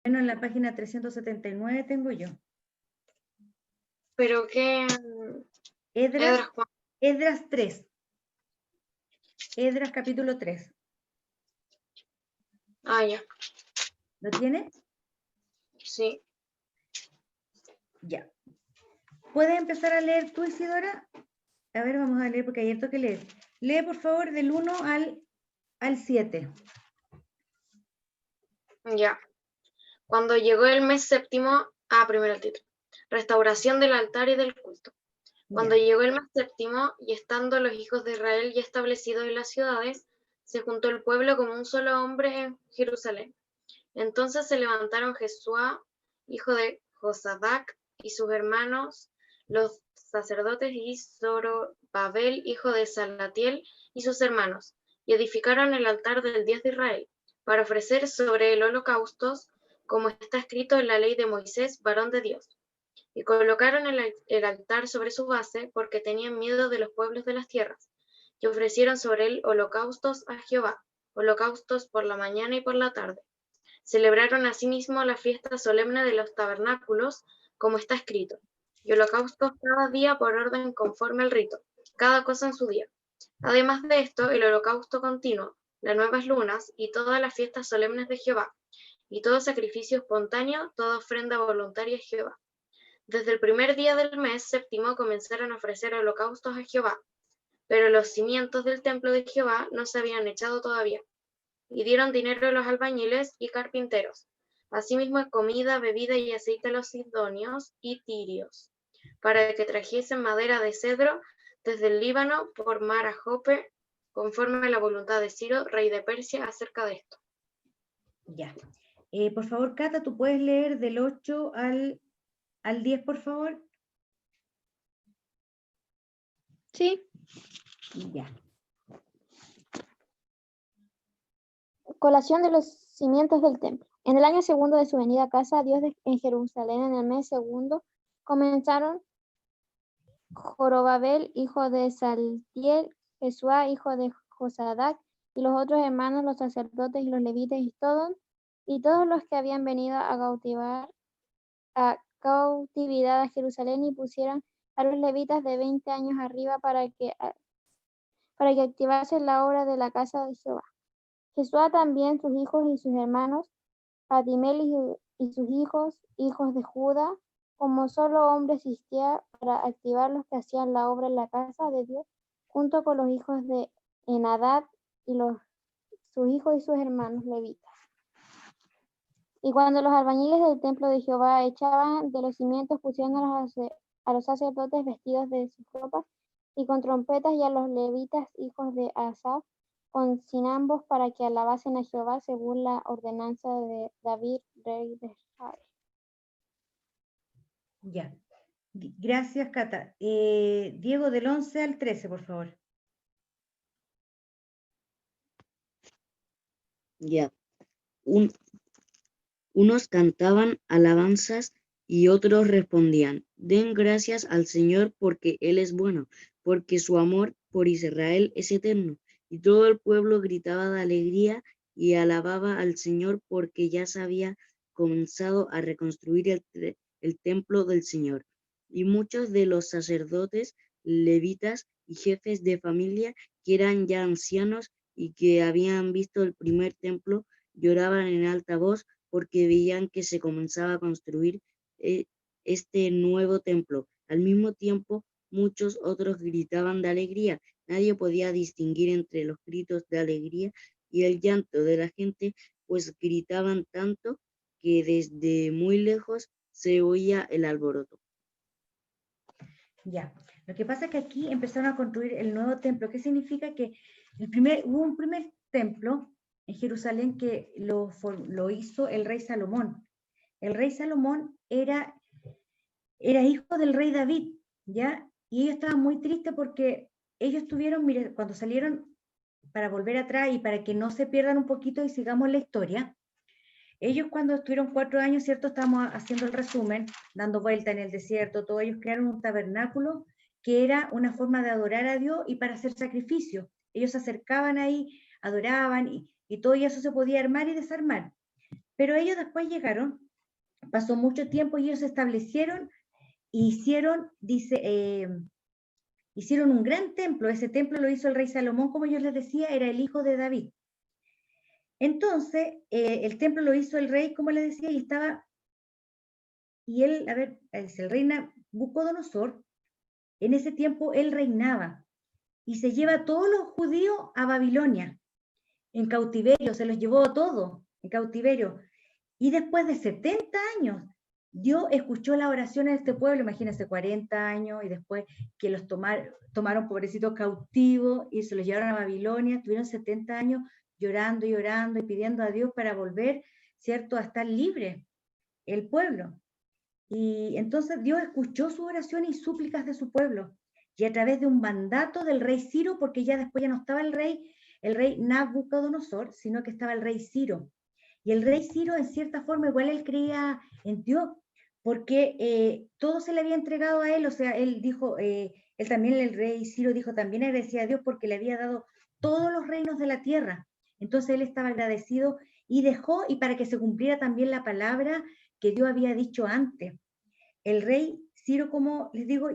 Bueno, en la página 379 tengo yo. Pero qué... Esdras, Juan. Esdras 3. Esdras capítulo 3. Ah, ya. ¿Lo tienes? Sí. Ya. ¿Puedes empezar a leer tú, Isidora? A ver, vamos a leer porque hay harto que leer. Lee, por favor, del 1 al 7. Ya. Cuando llegó el mes séptimo... primero el título. Restauración del altar y del culto. Cuando Ya. llegó el mes séptimo, y estando los hijos de Israel ya establecidos en las ciudades, se juntó el pueblo como un solo hombre en Jerusalén. Entonces se levantaron Jesúa, hijo de Josadac, y sus hermanos, los sacerdotes, y Zorobabel, hijo de Salatiel, y sus hermanos, y edificaron el altar del Dios de Israel, para ofrecer sobre él holocaustos, como está escrito en la ley de Moisés, varón de Dios. Y colocaron el altar sobre su base, porque tenían miedo de los pueblos de las tierras, y ofrecieron sobre él holocaustos a Jehová, holocaustos por la mañana y por la tarde. Celebraron asimismo la fiesta solemne de los tabernáculos, como está escrito, y holocaustos cada día por orden conforme al rito, cada cosa en su día. Además de esto, el holocausto continuo, las nuevas lunas y todas las fiestas solemnes de Jehová, y todo sacrificio espontáneo, toda ofrenda voluntaria a Jehová. Desde el primer día del mes séptimo comenzaron a ofrecer holocaustos a Jehová, pero los cimientos del templo de Jehová no se habían echado todavía, y dieron dinero a los albañiles y carpinteros, asimismo comida, bebida y aceite a los sidonios y tirios, para que trajesen madera de cedro desde el Líbano por mar a Jope, conforme a la voluntad de Ciro, rey de Persia, acerca de esto. Ya. Por favor, Cata, ¿tú puedes leer del 8 al 10, por favor? Sí. Ya. Colación de los cimientos del templo. En el año segundo de su venida a casa a Dios en Jerusalén, en el mes segundo, comenzaron Zorobabel, hijo de Saltiel, Jesúa, hijo de Josadac, y los otros hermanos, los sacerdotes y los levitas, y todos los que habían venido a cautividad a Jerusalén, y pusieron a los levitas de 20 años arriba para que activasen la obra de la casa de Jehová. Jesúa también, sus hijos y sus hermanos, Fatimel y sus hijos, hijos de Judá, como solo hombre existía para activar los que hacían la obra en la casa de Dios, junto con los hijos de Enadad y sus hijos y sus hermanos levitas. Y cuando los albañiles del templo de Jehová echaban de los cimientos, pusieron a los sacerdotes vestidos de sus ropas y con trompetas, y a los levitas, hijos de Asaf, con cinambos, para que alabasen a Jehová según la ordenanza de David, rey de Israel. Ya. Gracias, Cata. Diego, del 11 al 13, por favor. Ya. Unos cantaban alabanzas y otros respondían: den gracias al Señor porque Él es bueno, porque su amor por Israel es eterno. Y todo el pueblo gritaba de alegría y alababa al Señor porque ya se había comenzado a reconstruir el templo del Señor. Y muchos de los sacerdotes, levitas y jefes de familia, que eran ya ancianos y que habían visto el primer templo, lloraban en alta voz porque veían que se comenzaba a construir este nuevo templo. Al mismo tiempo, muchos otros gritaban de alegría. Nadie podía distinguir entre los gritos de alegría y el llanto de la gente, pues gritaban tanto que desde muy lejos se oía el alboroto. Ya. Lo que pasa es que aquí empezaron a construir el nuevo templo. ¿Qué significa? Que hubo un primer templo en Jerusalén que lo hizo el rey Salomón. El rey Salomón era hijo del rey David, ¿ya? Y ellos estaban muy tristes porque ellos tuvieron, mire, cuando salieron, para volver atrás y para que no se pierdan un poquito y sigamos la historia, ellos cuando estuvieron 4 años, ¿cierto? Estamos haciendo el resumen, dando vuelta en el desierto, todos ellos crearon un tabernáculo que era una forma de adorar a Dios y para hacer sacrificios. Ellos se acercaban ahí, adoraban y todo eso se podía armar y desarmar. Pero ellos después llegaron, pasó mucho tiempo y ellos se establecieron e hicieron, dice, hicieron un gran templo. Ese templo lo hizo el rey Salomón, como yo les decía, era el hijo de David. Entonces, el templo lo hizo el rey, como les decía, y estaba, y él, a ver, es el rey Nabucodonosor, en ese tiempo él reinaba, y se lleva a todos los judíos a Babilonia, en cautiverio, se los llevó todo, en cautiverio. Y después de 70 años, Dios escuchó las oraciones de este pueblo, imagínense, 40 años, y después que los tomaron pobrecitos cautivos y se los llevaron a Babilonia, tuvieron 70 años llorando y orando y pidiendo a Dios para volver, ¿cierto?, a estar libre, el pueblo. Y entonces Dios escuchó sus oraciones y súplicas de su pueblo, y a través de un mandato del rey Ciro, porque ya después ya no estaba el rey Nabucodonosor, sino que estaba el rey Ciro. Y el rey Ciro, en cierta forma, igual él creía en Dios, porque todo se le había entregado a él, o sea, él dijo, él también, el rey Ciro dijo, también agradecía a Dios porque le había dado todos los reinos de la tierra. Entonces él estaba agradecido y dejó, y para que se cumpliera también la palabra que Dios había dicho antes. El rey Ciro, como les digo,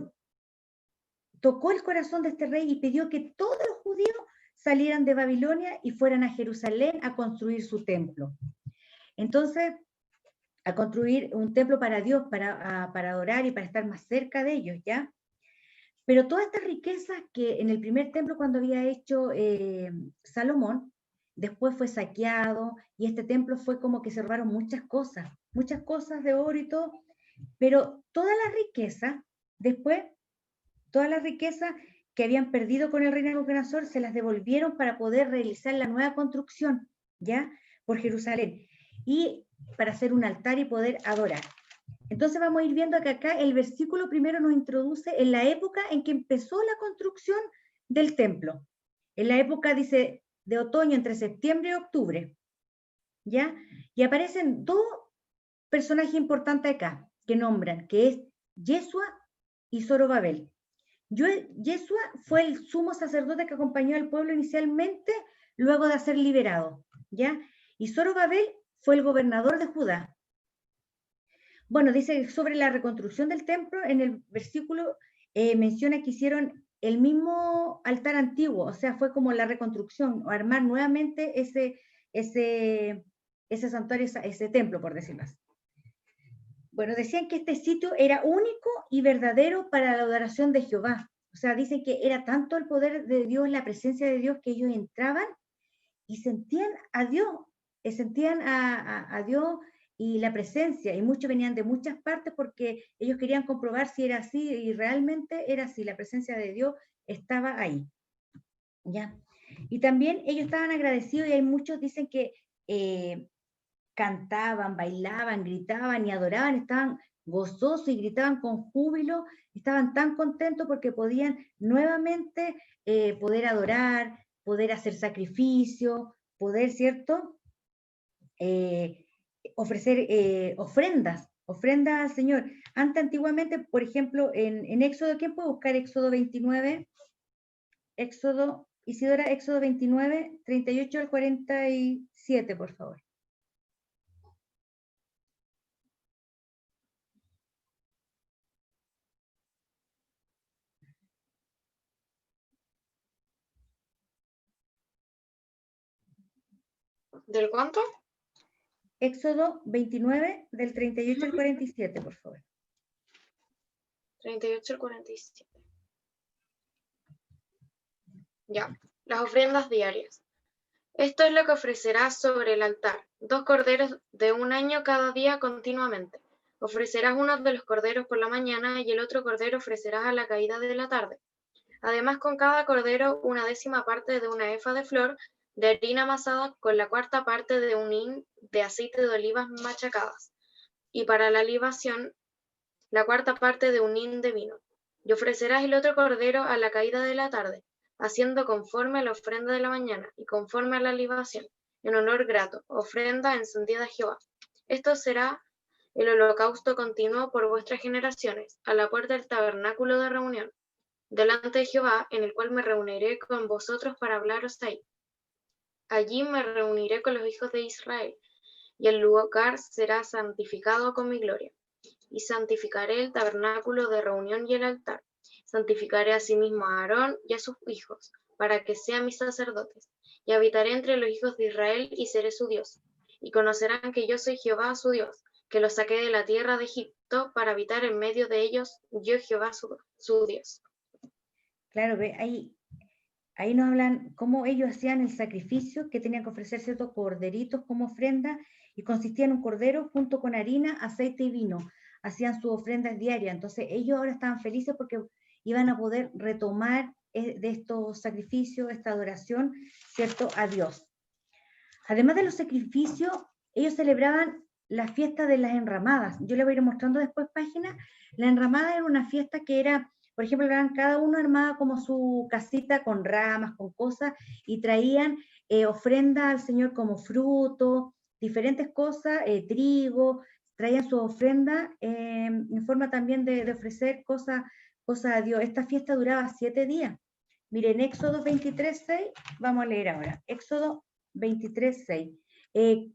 tocó el corazón de este rey y pidió que todos los judíos salieran de Babilonia y fueran a Jerusalén a construir su templo. Entonces, a construir un templo para Dios, para adorar y para estar más cerca de ellos, ¿ya? Pero todas estas riquezas que en el primer templo cuando había hecho Salomón, después fue saqueado y este templo fue como que se robaron muchas cosas de oro y todo, pero toda la riqueza, después, toda la riqueza que habían perdido con el rey Nabucodonosor se las devolvieron para poder realizar la nueva construcción, ¿ya? Por Jerusalén, y para hacer un altar y poder adorar. Entonces vamos a ir viendo que acá el versículo primero nos introduce en la época en que empezó la construcción del templo. En la época, dice, de otoño, entre septiembre y octubre, ¿ya? Y aparecen dos personajes importantes acá, que nombran, que es Yeshua y Zorobabel. Yeshua fue el sumo sacerdote que acompañó al pueblo inicialmente, luego de ser liberado, ¿ya? Y Zorobabel fue el gobernador de Judá. Bueno, dice sobre la reconstrucción del templo, en el versículo menciona que hicieron el mismo altar antiguo, o sea, fue como la reconstrucción, o armar nuevamente ese santuario, ese templo, por decirlo así. Bueno, decían que este sitio era único y verdadero para la adoración de Jehová. O sea, dicen que era tanto el poder de Dios, la presencia de Dios, que ellos entraban y sentían a Dios, sentían a Dios y la presencia, y muchos venían de muchas partes porque ellos querían comprobar si era así, y realmente era así, la presencia de Dios estaba ahí, ¿ya? Y también ellos estaban agradecidos, y hay muchos dicen que cantaban, bailaban, gritaban y adoraban, estaban gozosos y gritaban con júbilo, estaban tan contentos porque podían nuevamente poder adorar, poder hacer sacrificio, poder, ¿cierto?, ofrecer ofrendas al Señor. Antes, antiguamente, por ejemplo, en Éxodo, ¿quién puede buscar Éxodo 29? Éxodo, Isidora, Éxodo 29, 38 al 47, por favor. ¿Del cuánto? Éxodo 29, del 38 al 47, por favor. 38 al 47. Ya, las ofrendas diarias. Esto es lo que ofrecerás sobre el altar: 2 corderos de 1 año cada día continuamente. Ofrecerás uno de los corderos por la mañana y el otro cordero ofrecerás a la caída de la tarde. Además, con cada cordero, 1/10 parte de una efa de flor de harina amasada con la 1/4 parte de un hin de aceite de olivas machacadas. Y para la libación, la 1/4 parte de un hin de vino. Y ofrecerás el otro cordero a la caída de la tarde, haciendo conforme a la ofrenda de la mañana y conforme a la libación, en olor grato, ofrenda encendida a Jehová. Esto será el holocausto continuo por vuestras generaciones, a la puerta del tabernáculo de reunión, delante de Jehová, en el cual me reuniré con vosotros para hablaros ahí. Allí me reuniré con los hijos de Israel, y el lugar será santificado con mi gloria. Y santificaré el tabernáculo de reunión y el altar. Santificaré asimismo a Aarón y a sus hijos, para que sean mis sacerdotes. Y habitaré entre los hijos de Israel y seré su Dios. Y conocerán que yo soy Jehová su Dios, que los saqué de la tierra de Egipto para habitar en medio de ellos, yo Jehová su Dios. Claro, ve, ahí nos hablan cómo ellos hacían el sacrificio, que tenían que ofrecer ciertos corderitos como ofrenda, y consistía en un cordero junto con harina, aceite y vino. Hacían sus ofrendas diarias. Entonces ellos ahora estaban felices porque iban a poder retomar de estos sacrificios, esta adoración, ¿cierto?, a Dios. Además de los sacrificios, ellos celebraban la fiesta de las enramadas. Yo les voy a ir mostrando después páginas. La enramada era una fiesta que era, por ejemplo, cada uno armaba como su casita con ramas, con cosas, y traían ofrenda al Señor como fruto, diferentes cosas, trigo, traían su ofrenda en forma también de ofrecer cosas a Dios. Esta fiesta duraba 7 días. Miren, Éxodo 23:6, vamos a leer ahora. Éxodo 23:6.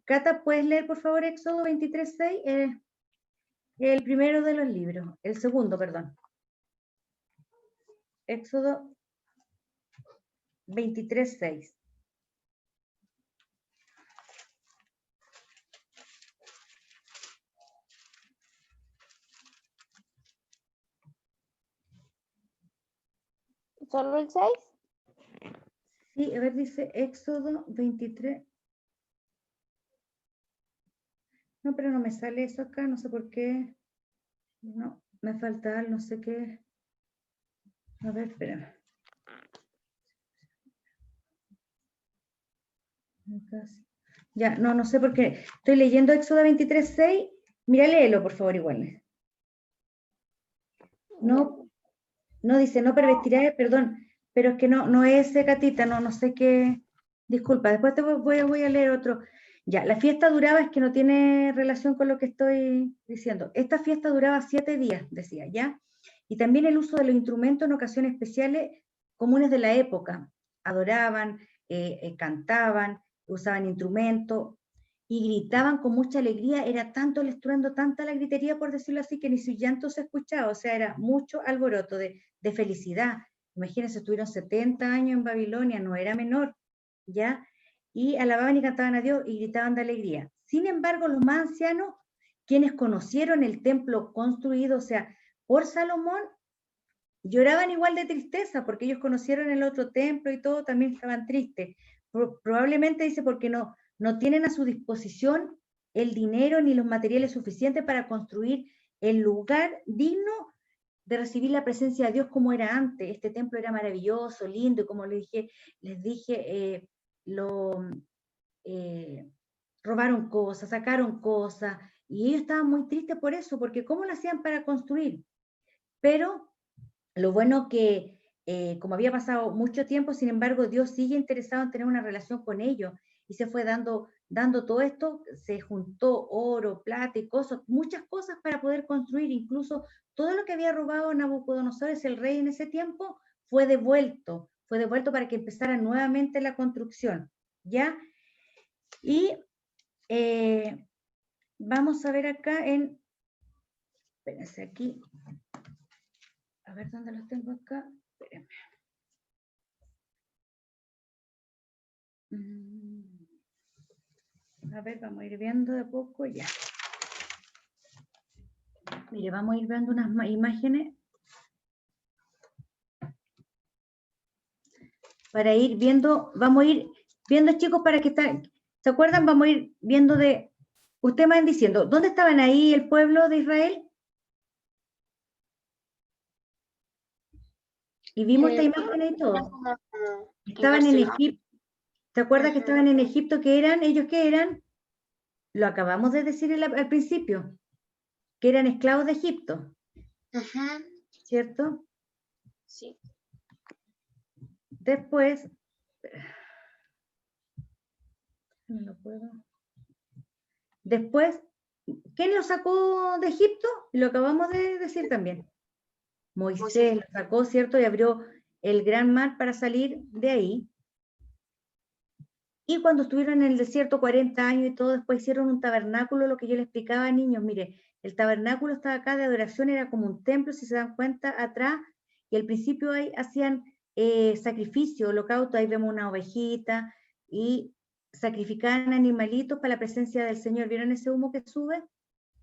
Cata, ¿puedes leer por favor Éxodo 23:6? El primero de los libros, el segundo, perdón. Éxodo 23:6. ¿Solo el 6? Sí, a ver, dice Éxodo 23. No, pero no me sale eso acá, no sé por qué. No, me falta, no sé qué. A ver, espérame. Ya, no sé por qué. Estoy leyendo Éxodo 23:6. Mira, léelo, por favor, igual. No dice, no pervertirá, perdón, pero es que no es Catita, no sé qué. Disculpa, después te voy a leer otro. Ya, la fiesta duraba, es que no tiene relación con lo que estoy diciendo. Esta fiesta duraba 7 días, decía, ¿ya? Y también el uso de los instrumentos en ocasiones especiales comunes de la época. Adoraban, cantaban, usaban instrumentos y gritaban con mucha alegría. Era tanto el estruendo, tanta la gritería, por decirlo así, que ni su llanto se escuchaba. O sea, era mucho alboroto de felicidad. Imagínense, estuvieron 70 años en Babilonia, no era menor, ¿ya? Y alababan y cantaban a Dios y gritaban de alegría. Sin embargo, los más ancianos, quienes conocieron el templo construido, o sea, por Salomón, lloraban igual de tristeza, porque ellos conocieron el otro templo y todo, también estaban tristes. Probablemente dice porque no tienen a su disposición el dinero ni los materiales suficientes para construir el lugar digno de recibir la presencia de Dios como era antes. Este templo era maravilloso, lindo, y como les dije, robaron cosas, sacaron cosas, y ellos estaban muy tristes por eso, porque ¿cómo lo hacían para construir? Pero lo bueno que, como había pasado mucho tiempo, sin embargo, Dios sigue interesado en tener una relación con ellos, y se fue dando todo esto, se juntó oro, plata y cosas, muchas cosas para poder construir. Incluso todo lo que había robado Nabucodonosor, el rey en ese tiempo, fue devuelto para que empezara nuevamente la construcción, ¿ya? Y vamos a ver acá espérense aquí, a ver dónde los tengo acá, espérenme. A ver, vamos a ir viendo de poco ya. Mire, vamos a ir viendo unas imágenes para ir viendo, vamos a ir viendo, chicos, para que estén, ¿se acuerdan? Vamos a ir viendo ustedes van diciendo, ¿dónde estaban ahí el pueblo de Israel? Y vimos esta imagen y todo. Estaban en Egipto. ¿Se acuerdan que estaban en Egipto? ¿Qué eran? ¿Ellos qué eran? Lo acabamos de decir al principio, que eran esclavos de Egipto. ¿Cierto? Sí. Después, no lo puedo. Después, ¿quién lo sacó de Egipto? Lo acabamos de decir también. Moisés lo sacó, ¿cierto? Y abrió el gran mar para salir de ahí. Y cuando estuvieron en el desierto 40 años y todo, después hicieron un tabernáculo, lo que yo les explicaba a niños, mire, el tabernáculo estaba acá de adoración, era como un templo, si se dan cuenta, atrás, y al principio ahí hacían sacrificio, holocausto, ahí vemos una ovejita, y sacrificaban animalitos para la presencia del Señor. ¿Vieron ese humo que sube?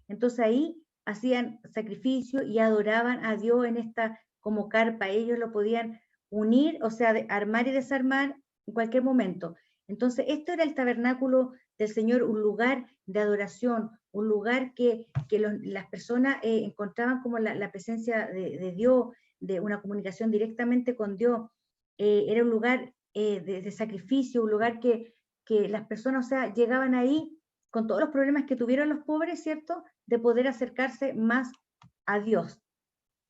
Entonces ahí hacían sacrificio y adoraban a Dios en esta como carpa. Ellos lo podían unir, o sea, armar y desarmar en cualquier momento. Entonces esto era el tabernáculo del Señor, un lugar de adoración, un lugar que las personas encontraban como la presencia de Dios, de una comunicación directamente con Dios. Era un lugar de sacrificio, un lugar que las personas, o sea, llegaban ahí con todos los problemas que tuvieron los pobres, ¿cierto?, de poder acercarse más a Dios.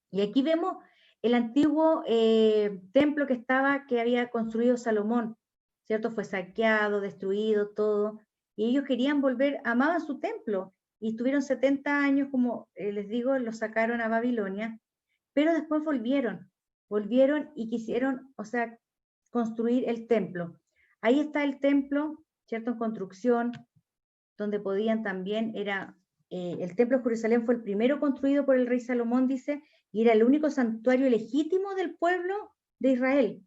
Y aquí vemos el antiguo templo que había construido Salomón, ¿cierto? Fue saqueado, destruido, todo. Y ellos querían volver, amaban su templo, y estuvieron 70 años, como les digo, lo sacaron a Babilonia, pero después volvieron y quisieron, o sea, construir el templo. Ahí está el templo, ¿cierto?, en construcción, donde podían también, el templo de Jerusalén fue el primero construido por el rey Salomón, dice, y era el único santuario legítimo del pueblo de Israel.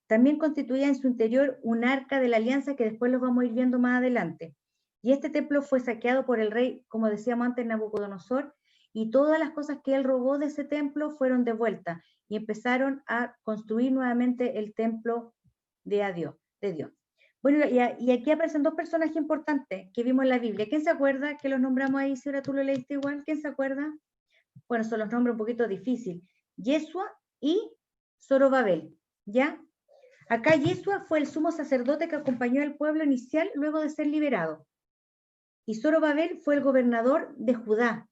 También constituía en su interior un arca de la alianza que después los vamos a ir viendo más adelante. Y este templo fue saqueado por el rey, como decíamos antes, Nabucodonosor, y todas las cosas que él robó de ese templo fueron de vuelta, y empezaron a construir nuevamente el templo de Dios. Bueno, y aquí aparecen dos personajes importantes que vimos en la Biblia. ¿Quién se acuerda que los nombramos ahí? Si ahora tú lo leíste igual, ¿quién se acuerda? Bueno, son los nombres un poquito difíciles. Yeshua y Zorobabel, ¿ya? Acá Yeshua fue el sumo sacerdote que acompañó al pueblo inicial luego de ser liberado. Y Zorobabel fue el gobernador de Judá.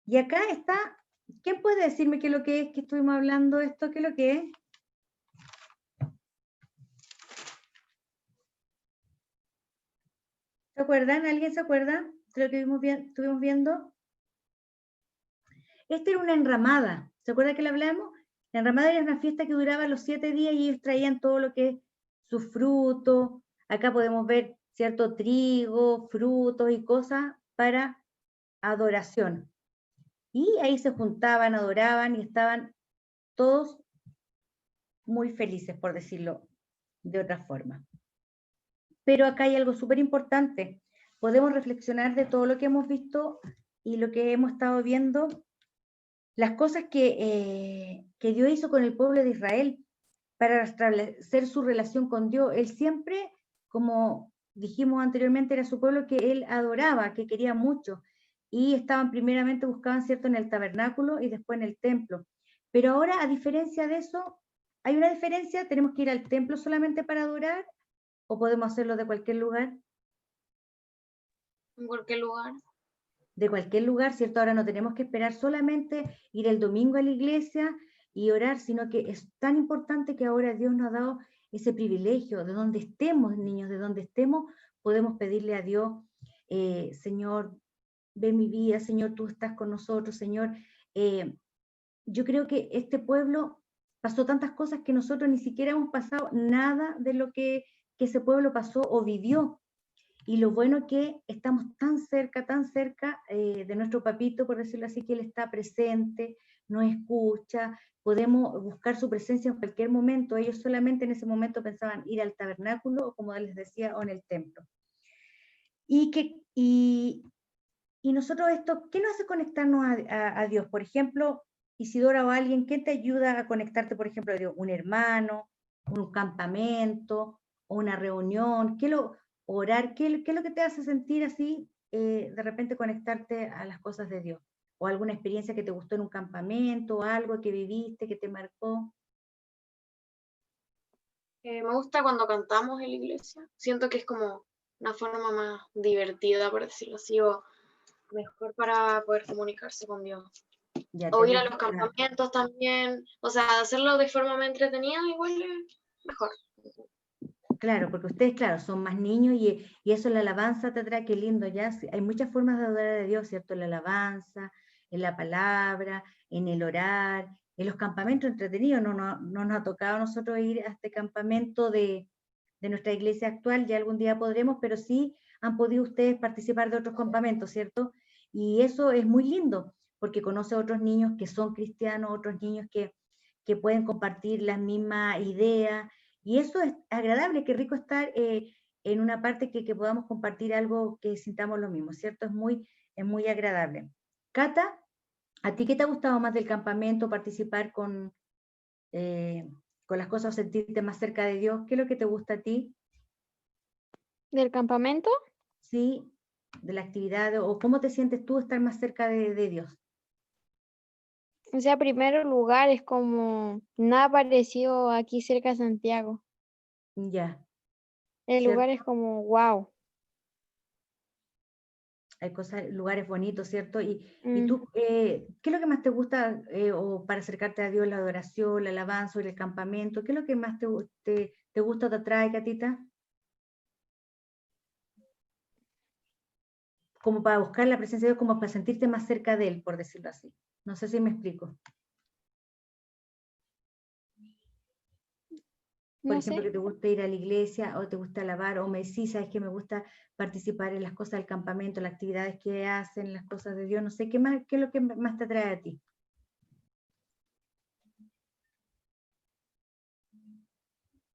Y acá está, ¿quién puede decirme qué es lo que es que estuvimos hablando esto? ¿Qué es lo que es? ¿Se acuerdan? ¿Alguien se acuerda de lo que estuvimos viendo? Esta era una enramada. ¿Se acuerda que le hablamos? La enramada era una fiesta que duraba los 7 días y ellos traían todo lo que es sus frutos. Acá podemos ver cierto trigo, frutos y cosas para adoración. Y ahí se juntaban, adoraban y estaban todos muy felices, por decirlo de otra forma. Pero acá hay algo súper importante. Podemos reflexionar de todo lo que hemos visto y lo que hemos estado viendo, las cosas que Dios hizo con el pueblo de Israel para establecer su relación con Dios. Él siempre, como dijimos anteriormente, era su pueblo que él adoraba, que quería mucho, y estaban primeramente, buscaban, ¿cierto?, en el tabernáculo y después en el templo. Pero ahora, a diferencia de eso, hay una diferencia. ¿Tenemos que ir al templo solamente para adorar o podemos hacerlo de cualquier lugar? ¿En cualquier lugar? De cualquier lugar, ¿cierto? Ahora no tenemos que esperar solamente ir el domingo a la iglesia y orar, sino que es tan importante que ahora Dios nos ha dado ese privilegio. De donde estemos, niños, de donde estemos, podemos pedirle a Dios, Señor, ve mi vida, Señor, tú estás con nosotros, Señor. Yo creo que este pueblo pasó tantas cosas que nosotros ni siquiera hemos pasado nada de lo que ese pueblo pasó o vivió. Y lo bueno que estamos tan cerca de nuestro papito, por decirlo así, que él está presente, nos escucha, podemos buscar su presencia en cualquier momento. Ellos solamente en ese momento pensaban ir al tabernáculo, o como les decía, o en el templo. Y nosotros esto, ¿qué nos hace conectarnos a Dios? Por ejemplo, Isidora o alguien, ¿qué te ayuda a conectarte, por ejemplo, a Dios? ¿Un hermano, un campamento, o una reunión? Orar, ¿qué es lo que te hace sentir así, de repente conectarte a las cosas de Dios? ¿O alguna experiencia que te gustó en un campamento, o algo que viviste, que te marcó? Me gusta cuando cantamos en la iglesia. Siento que es como una forma más divertida, por decirlo así, o mejor para poder comunicarse con Dios. Ya O te ir a gusta, los campamentos también. O sea, hacerlo de forma más entretenida igual es mejor. claro, porque ustedes, claro, son más niños y eso, la alabanza te trae, qué lindo, ya. Hay muchas formas de adorar a Dios, ¿cierto? En la alabanza, en la palabra, en el orar, los campamentos entretenidos. No nos ha tocado a nosotros ir a este campamento de nuestra iglesia actual, ya algún día podremos, pero sí han podido ustedes participar de otros campamentos, ¿cierto? Y eso es muy lindo, porque conoce a otros niños que son cristianos, otros niños que pueden compartir las mismas ideas, y eso es agradable, qué rico estar en una parte que podamos compartir algo que sintamos lo mismo, ¿cierto? Es muy agradable. Cata, ¿a ti qué te ha gustado más del campamento, participar con las cosas o sentirte más cerca de Dios? ¿Qué es lo que te gusta a ti? ¿Del campamento? Sí, de la actividad, o cómo te sientes tú estar más cerca de Dios. O sea, primero lugar es como nada parecido aquí cerca de Santiago. Ya, El ¿cierto? lugar es como wow. Hay cosas, lugares bonitos, ¿cierto? Y tú, ¿qué es lo que más te gusta o para acercarte a Dios, la adoración, la alabanza, el campamento? ¿Qué es lo que más te gusta, te atrae, Catita? Como para buscar la presencia de Dios, como para sentirte más cerca de Él, por decirlo así. No sé si me explico. Por No ejemplo, sé. que te gusta ir a la iglesia o te gusta alabar, o me decís, sabes que me gusta participar en las cosas del campamento, las actividades que hacen, las cosas de Dios, no sé, ¿qué es lo que más te atrae a ti?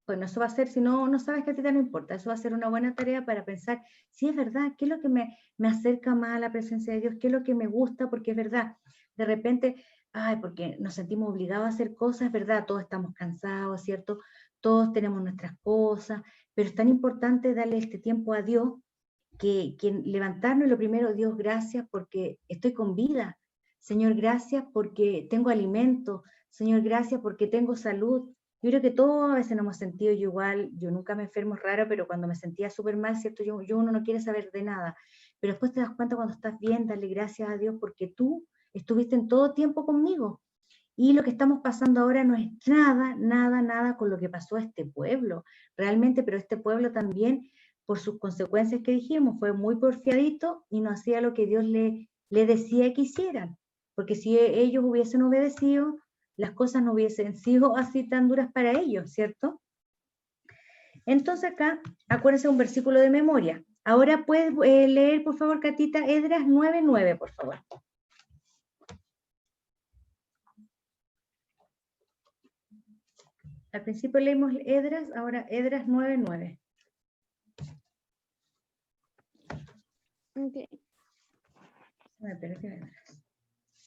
Bueno, eso va a ser, si no sabes, Catita, no importa, eso va a ser una buena tarea para pensar, si es verdad, qué es lo que me acerca más a la presencia de Dios, qué es lo que me gusta, porque es verdad, de repente, ay, porque nos sentimos obligados a hacer cosas, es verdad, todos estamos cansados, ¿cierto? Todos tenemos nuestras cosas, pero es tan importante darle este tiempo a Dios, que levantarnos y lo primero, Dios, gracias porque estoy con vida, Señor, gracias porque tengo alimento, Señor, gracias porque tengo salud. Yo creo que todos a veces nos hemos sentido, yo igual, yo nunca me enfermo, es raro, pero cuando me sentía súper mal, ¿cierto? Uno no quiere saber de nada, pero después te das cuenta cuando estás bien, dale gracias a Dios porque tú estuviste en todo tiempo conmigo. Y lo que estamos pasando ahora no es nada con lo que pasó a este pueblo, realmente, pero este pueblo también, por sus consecuencias que dijimos, fue muy porfiadito y no hacía lo que Dios le decía que hicieran, porque si ellos hubiesen obedecido, las cosas no hubiesen sido así tan duras para ellos, ¿cierto? Entonces acá, acuérdense un versículo de memoria. Ahora puedes leer, por favor, Catita, Esdras 9:9, por favor. Al principio leímos Esdras, ahora Esdras 9:9. Ok. Okay.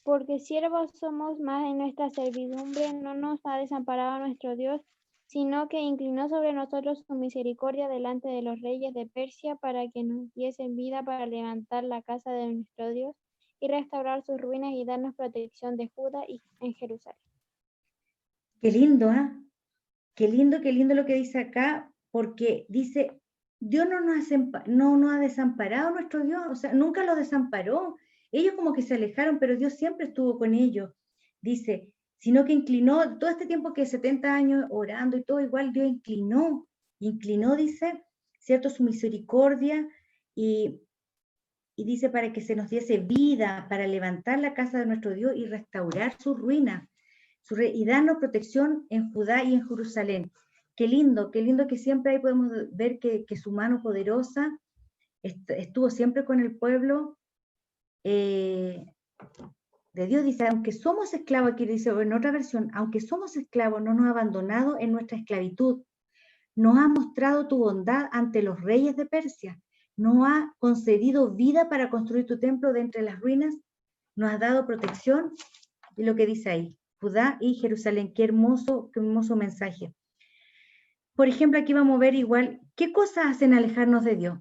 Porque siervos somos más en nuestra servidumbre, no nos ha desamparado nuestro Dios, sino que inclinó sobre nosotros su misericordia delante de los reyes de Persia para que nos diesen vida para levantar la casa de nuestro Dios y restaurar sus ruinas y darnos protección de Judá y en Jerusalén. Qué lindo, ¿ah? ¿Eh? Qué lindo lo que dice acá, porque dice, Dios no nos ha desamparado nuestro Dios, o sea, nunca los desamparó. Ellos como que se alejaron, pero Dios siempre estuvo con ellos. Dice, sino que inclinó, todo este tiempo que 70 años orando y todo, igual Dios inclinó, dice, ¿cierto? Su misericordia y dice para que se nos diese vida, para levantar la casa de nuestro Dios y restaurar sus ruinas y darnos protección en Judá y en Jerusalén. Qué lindo que siempre ahí podemos ver que su mano poderosa estuvo siempre con el pueblo de Dios. Dice, aunque somos esclavos, aquí dice en otra versión, aunque somos esclavos, no nos ha abandonado en nuestra esclavitud. Nos ha mostrado tu bondad ante los reyes de Persia. Nos ha concedido vida para construir tu templo de entre las ruinas. Nos ha dado protección. Y lo que dice ahí, Judá y Jerusalén. Qué hermoso mensaje. Por ejemplo, aquí vamos a ver igual, ¿qué cosas hacen alejarnos de Dios?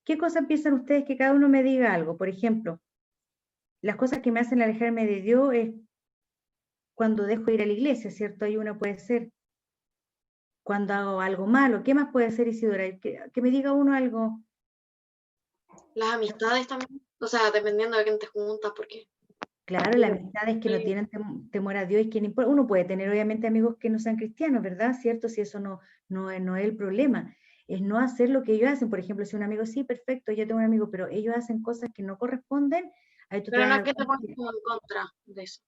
¿Qué cosas piensan ustedes que cada uno me diga algo? Por ejemplo, las cosas que me hacen alejarme de Dios es cuando dejo de ir a la iglesia, ¿cierto? Hay una puede ser cuando hago algo malo. ¿Qué más puede ser, Isidora? Que me diga uno algo. Las amistades también, o sea, dependiendo de quién te juntas, porque... Claro, las amistades que no tienen temor a Dios y que no importa. Uno puede tener obviamente amigos que no sean cristianos, ¿verdad? ¿Cierto? Si eso no es el problema. Es no hacer lo que ellos hacen. Por ejemplo, si un amigo, sí, perfecto, yo tengo un amigo, pero ellos hacen cosas que no corresponden, ahí tú te Pero vas no a es dar que te cuenta pones como en contra de eso.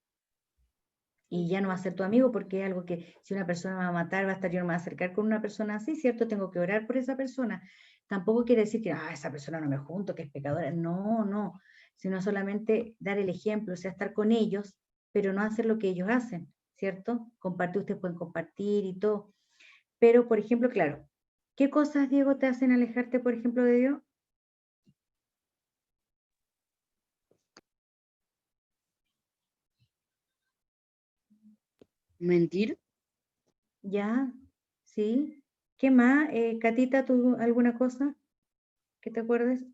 y ya no va a ser tu amigo, porque es algo que si una persona me va a matar, va a estar, yo no me voy a acercar con una persona así, ¿cierto? Tengo que orar por esa persona. Tampoco quiere decir que, esa persona no me junto, que es pecadora. No, no, sino solamente dar el ejemplo, o sea, estar con ellos, pero no hacer lo que ellos hacen, ¿cierto? Compartir, ustedes pueden compartir y todo. Pero, por ejemplo, claro, ¿qué cosas, Diego, te hacen alejarte, por ejemplo, de Dios? Mentir, Ya, sí. ¿Qué más? Catita, ¿tú alguna cosa que te acuerdes?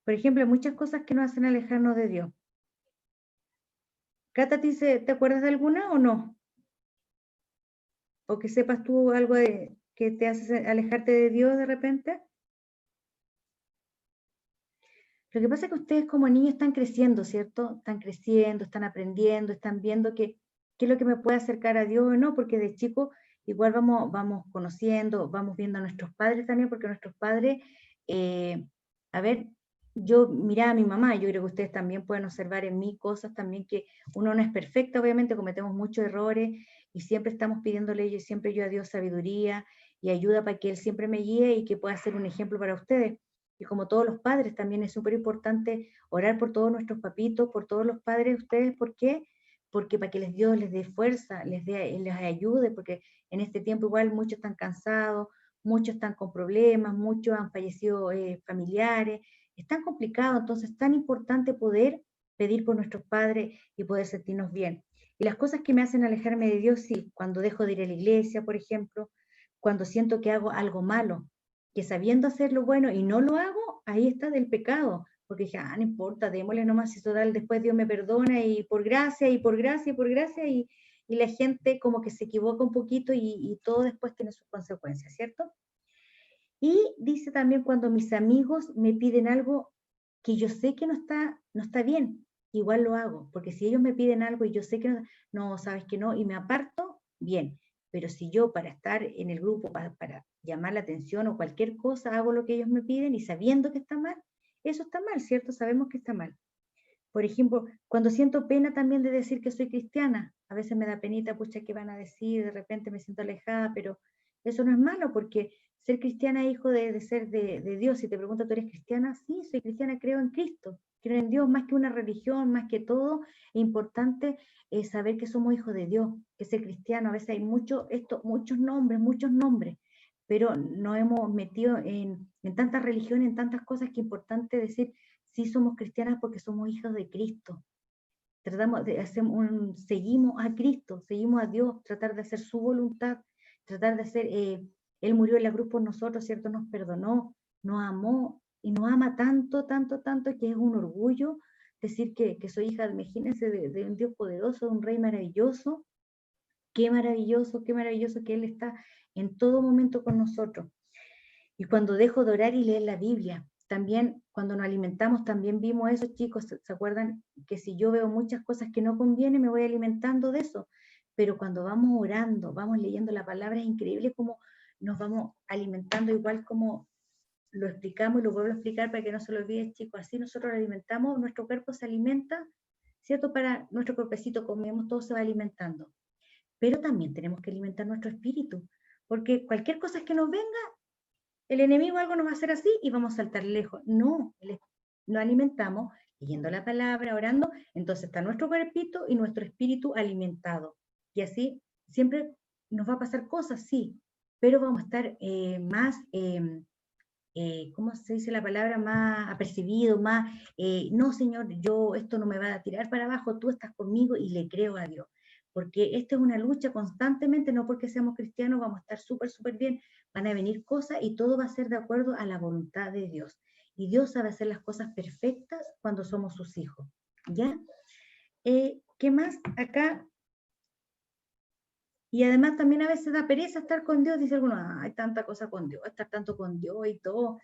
Por ejemplo, hay muchas cosas que nos hacen alejarnos de Dios. Cata, ¿te acuerdas de alguna o no? O que sepas tú algo que te hace alejarte de Dios de repente. Lo que pasa es que ustedes como niños están creciendo, ¿cierto? Están creciendo, están aprendiendo, están viendo qué es lo que me puede acercar a Dios o no, porque de chico igual vamos conociendo, vamos viendo a nuestros padres también, porque nuestros padres, a ver, yo miraba a mi mamá, yo creo que ustedes también pueden observar en mí cosas también que uno no es perfecta, obviamente cometemos muchos errores y siempre estamos pidiéndole, yo siempre yo a Dios sabiduría y ayuda para que Él siempre me guíe y que pueda ser un ejemplo para ustedes. Y como todos los padres, también es súper importante orar por todos nuestros papitos, por todos los padres de ustedes. ¿Por qué? Porque para que Dios les dé fuerza, les ayude, porque en este tiempo igual muchos están cansados, muchos están con problemas, muchos han fallecido familiares, es tan complicado, entonces es tan importante poder pedir por nuestros padres y poder sentirnos bien. Y las cosas que me hacen alejarme de Dios, sí, cuando dejo de ir a la iglesia, por ejemplo, cuando siento que hago algo malo, que sabiendo hacer lo bueno y no lo hago, ahí está del pecado, porque dije, no importa, démosle nomás, si total, después Dios me perdona y por gracia, y por gracia, y por gracia, y la gente como que se equivoca un poquito y todo después tiene sus consecuencias, ¿cierto? Y dice también cuando mis amigos me piden algo que yo sé que no está bien, igual lo hago, porque si ellos me piden algo y yo sé que no sabes que no, y me aparto, bien, pero si yo para estar en el grupo, para llamar la atención o cualquier cosa, hago lo que ellos me piden y sabiendo que está mal, eso está mal, ¿cierto? Sabemos que está mal. Por ejemplo, cuando siento pena también de decir que soy cristiana, a veces me da penita, pucha, ¿qué van a decir? De repente me siento alejada, pero eso no es malo porque ser cristiana es hijo de ser de Dios. Si te pregunto, ¿tú eres cristiana? Sí, soy cristiana, creo en Cristo, creo en Dios, más que una religión, más que todo, es importante saber que somos hijos de Dios, que ser cristiano, a veces hay muchos nombres, pero nos hemos metido en tantas religiones, en tantas cosas que es importante decir, sí somos cristianas porque somos hijas de Cristo. Tratamos de hacer seguimos a Cristo, seguimos a Dios, tratar de hacer su voluntad, tratar de hacer, Él murió en la cruz por nosotros, ¿cierto? Nos perdonó, nos amó y nos ama tanto, tanto, tanto que es un orgullo decir que soy hija, imagínense, de un Dios poderoso, de un Rey maravilloso. Qué maravilloso que Él está en todo momento con nosotros. Y cuando dejo de orar y leer la Biblia, también cuando nos alimentamos, también vimos eso, chicos, ¿se acuerdan? Que si yo veo muchas cosas que no convienen, me voy alimentando de eso. Pero cuando vamos orando, vamos leyendo la palabra, es increíble cómo nos vamos alimentando, igual como lo explicamos y lo vuelvo a explicar para que no se lo olvide, chicos. Así nosotros alimentamos, nuestro cuerpo se alimenta, ¿cierto? Para nuestro cuerpecito comemos, todo se va alimentando. Pero también tenemos que alimentar nuestro espíritu, porque cualquier cosa que nos venga, el enemigo algo nos va a hacer así y vamos a saltar lejos. No, nos alimentamos leyendo la palabra, orando, entonces está nuestro cuerpito y nuestro espíritu alimentado. Y así siempre nos va a pasar cosas, sí, pero vamos a estar más, ¿cómo se dice la palabra? Más apercibido, más, no Señor, yo esto no me va a tirar para abajo, tú estás conmigo y le creo a Dios. Porque esta es una lucha constantemente, no porque seamos cristianos vamos a estar súper, súper bien, van a venir cosas y todo va a ser de acuerdo a la voluntad de Dios. Y Dios sabe hacer las cosas perfectas cuando somos sus hijos. ¿Ya? ¿Qué más? Acá. Y además también a veces da pereza estar con Dios, dice alguno, hay tanta cosa con Dios, estar tanto con Dios y todo.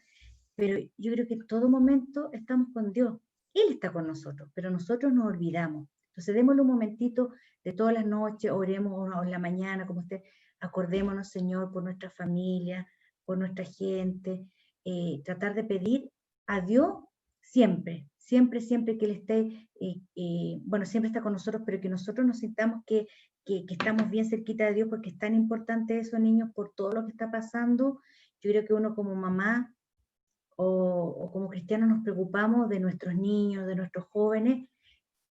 Pero yo creo que en todo momento estamos con Dios. Él está con nosotros, pero nosotros nos olvidamos. Entonces démosle un momentito de todas las noches, oremos o en la mañana, como usted, acordémonos, Señor, por nuestra familia, por nuestra gente, tratar de pedir a Dios siempre, siempre, siempre que Él esté, bueno, siempre está con nosotros, pero que nosotros nos sintamos que estamos bien cerquita de Dios, porque es tan importante eso, niños, por todo lo que está pasando. Yo creo que uno como mamá o como cristianos nos preocupamos de nuestros niños, de nuestros jóvenes,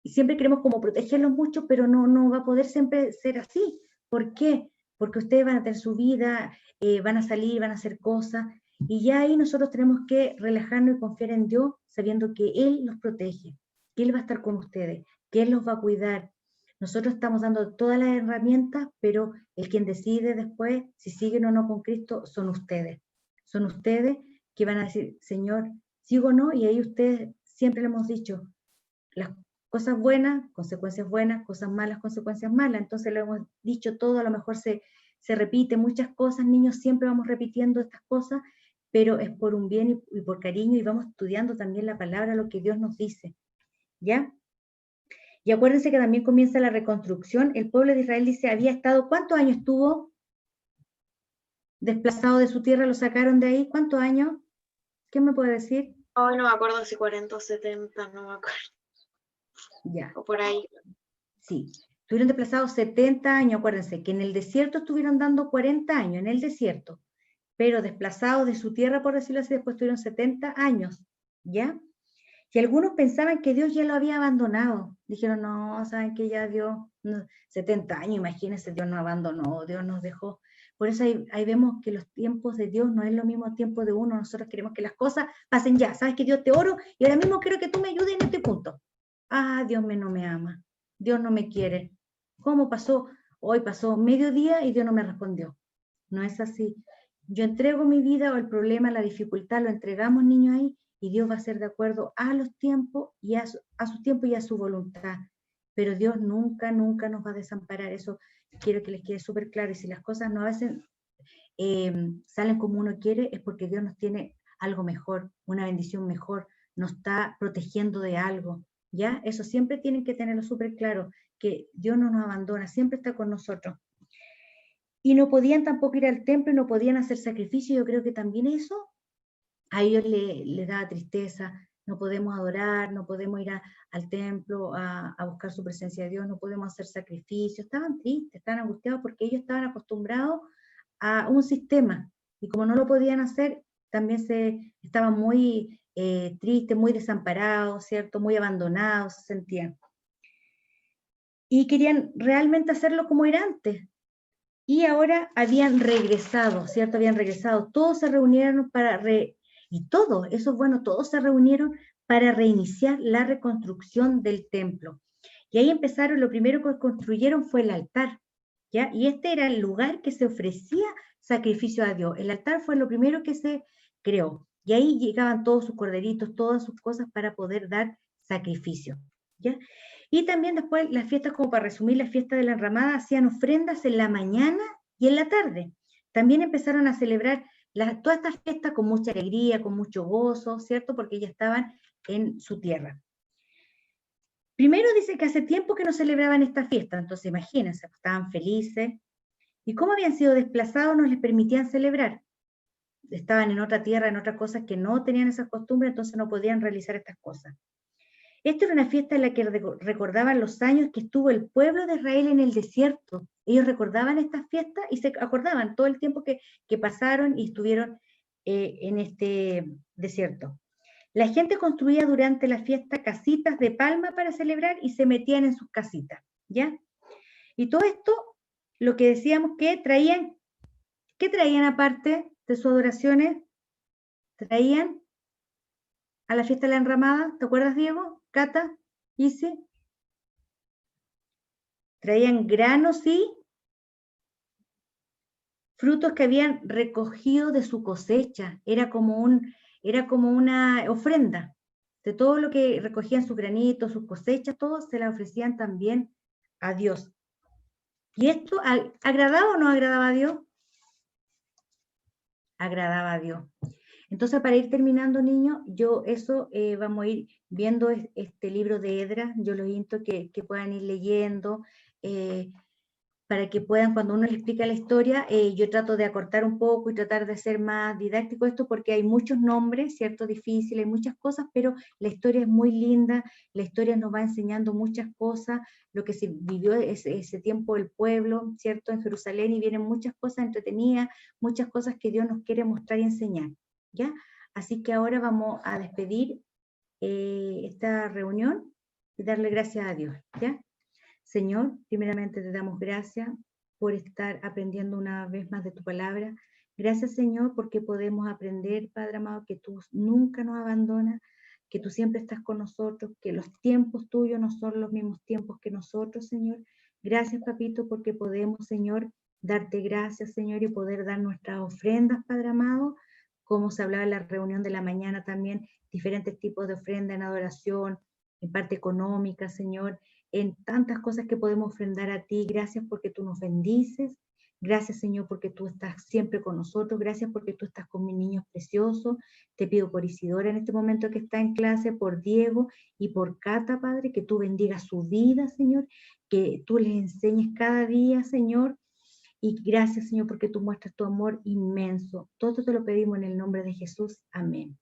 y siempre queremos como protegerlos mucho, pero no va a poder siempre ser así. ¿Por qué? Porque ustedes van a tener su vida, van a salir, van a hacer cosas, y ya ahí nosotros tenemos que relajarnos y confiar en Dios, sabiendo que Él los protege, que Él va a estar con ustedes, que Él los va a cuidar. Nosotros estamos dando todas las herramientas, pero el quien decide después si siguen o no con Cristo son ustedes. Son ustedes que van a decir, Señor, ¿sigo o no? Y ahí ustedes siempre le hemos dicho, las cosas buenas, consecuencias buenas, cosas malas, consecuencias malas. Entonces lo hemos dicho todo, a lo mejor se repite muchas cosas, niños, siempre vamos repitiendo estas cosas, pero es por un bien y por cariño, y vamos estudiando también la palabra, lo que Dios nos dice, ¿ya? Y acuérdense que también comienza la reconstrucción. El pueblo de Israel dice, había estado, ¿cuántos años estuvo desplazado de su tierra? ¿Lo sacaron de ahí? ¿Cuántos años? ¿Quién me puede decir? Ay, no me acuerdo si 40 o 70, no me acuerdo. Ya. O por ahí. Sí, estuvieron desplazados 70 años, acuérdense que en el desierto estuvieron dando 40 años, en el desierto, pero desplazados de su tierra, por decirlo así, después estuvieron 70 años, ¿ya? Y algunos pensaban que Dios ya lo había abandonado. Dijeron, no, saben que ya Dios, no, 70 años, imagínense, Dios nos abandonó, Dios nos dejó. Por eso ahí vemos que los tiempos de Dios no es lo mismo tiempo de uno. Nosotros queremos que las cosas pasen ya. Sabes que Dios te oro y ahora mismo quiero que tú me ayudes en este punto. Ah, Dios no me ama. Dios no me quiere. ¿Cómo pasó? Hoy pasó mediodía y Dios no me respondió. No es así. Yo entrego mi vida o el problema, la dificultad, lo entregamos, niños, ahí, y Dios va a ser de acuerdo a los tiempos y a su tiempo y a su voluntad. Pero Dios nunca, nunca nos va a desamparar. Eso quiero que les quede súper claro. Y si las cosas no a veces salen como uno quiere, es porque Dios nos tiene algo mejor, una bendición mejor, nos está protegiendo de algo. ¿Ya? Eso siempre tienen que tenerlo súper claro, que Dios no nos abandona, siempre está con nosotros. Y no podían tampoco ir al templo, no podían hacer sacrificio. Yo creo que también eso a ellos les daba tristeza. No podemos adorar, no podemos ir al templo a buscar su presencia de Dios, no podemos hacer sacrificios. Estaban tristes, estaban angustiados porque ellos estaban acostumbrados a un sistema. Y como no lo podían hacer, también estaban muy tristes, muy desamparados, ¿cierto? Muy abandonados se sentían. Y querían realmente hacerlo como era antes. Y ahora habían regresado, ¿cierto? Habían regresado. Todos se reunieron y todos, eso es bueno, todos se reunieron para reiniciar la reconstrucción del templo. Y ahí empezaron, lo primero que construyeron fue el altar, ¿ya? Y este era el lugar que se ofrecía sacrificio a Dios. El altar fue lo primero que se creó. Y ahí llegaban todos sus corderitos, todas sus cosas para poder dar sacrificio, ¿ya? Y también después las fiestas, como para resumir, la fiesta de la enramada, hacían ofrendas en la mañana y en la tarde. También empezaron a celebrar todas estas fiestas con mucha alegría, con mucho gozo, ¿cierto? Porque ya estaban en su tierra. Primero dice que hace tiempo que no celebraban esta fiesta, entonces imagínense, estaban felices. Y como habían sido desplazados, no les permitían celebrar. Estaban en otra tierra, en otras cosas que no tenían esas costumbres, entonces no podían realizar estas cosas. Esta era una fiesta en la que recordaban los años que estuvo el pueblo de Israel en el desierto. Ellos recordaban estas fiestas y se acordaban todo el tiempo que pasaron y estuvieron en este desierto. La gente construía durante la fiesta casitas de palma para celebrar y se metían en sus casitas, ¿ya? Y todo esto, lo que decíamos que traían, ¿qué traían aparte de sus adoraciones? Traían a la fiesta de la enramada, ¿te acuerdas, Diego? Cata, Isi. Traían granos y frutos que habían recogido de su cosecha. Era como una ofrenda. De todo lo que recogían sus granitos, sus cosechas, todo se la ofrecían también a Dios. ¿Y esto agradaba o no agradaba a Dios? Agradaba a Dios. Entonces, para ir terminando, niños, vamos a ir viendo este libro de Esdras. Yo los invito que puedan ir leyendo. para que puedan, cuando uno les explica la historia, yo trato de acortar un poco y tratar de ser más didáctico esto, porque hay muchos nombres, ¿cierto? Difíciles, hay muchas cosas, pero la historia es muy linda, la historia nos va enseñando muchas cosas, lo que se vivió ese tiempo del pueblo, ¿cierto? En Jerusalén, y vienen muchas cosas entretenidas, muchas cosas que Dios nos quiere mostrar y enseñar, ¿ya? Así que ahora vamos a despedir esta reunión y darle gracias a Dios, ¿ya? Señor, primeramente te damos gracias por estar aprendiendo una vez más de tu palabra. Gracias, Señor, porque podemos aprender, Padre amado, que tú nunca nos abandonas, que tú siempre estás con nosotros, que los tiempos tuyos no son los mismos tiempos que nosotros, Señor. Gracias, Papito, porque podemos, Señor, darte gracias, Señor, y poder dar nuestras ofrendas, Padre amado, como se hablaba en la reunión de la mañana también, diferentes tipos de ofrenda en adoración, en parte económica, Señor, en tantas cosas que podemos ofrendar a ti. Gracias porque tú nos bendices. Gracias, Señor, porque tú estás siempre con nosotros. Gracias porque tú estás con mis niños preciosos. Te pido por Isidora en este momento que está en clase, por Diego y por Cata, Padre, que tú bendigas su vida, Señor, que tú les enseñes cada día, Señor. Y gracias, Señor, porque tú muestras tu amor inmenso. Todo te lo pedimos en el nombre de Jesús. Amén.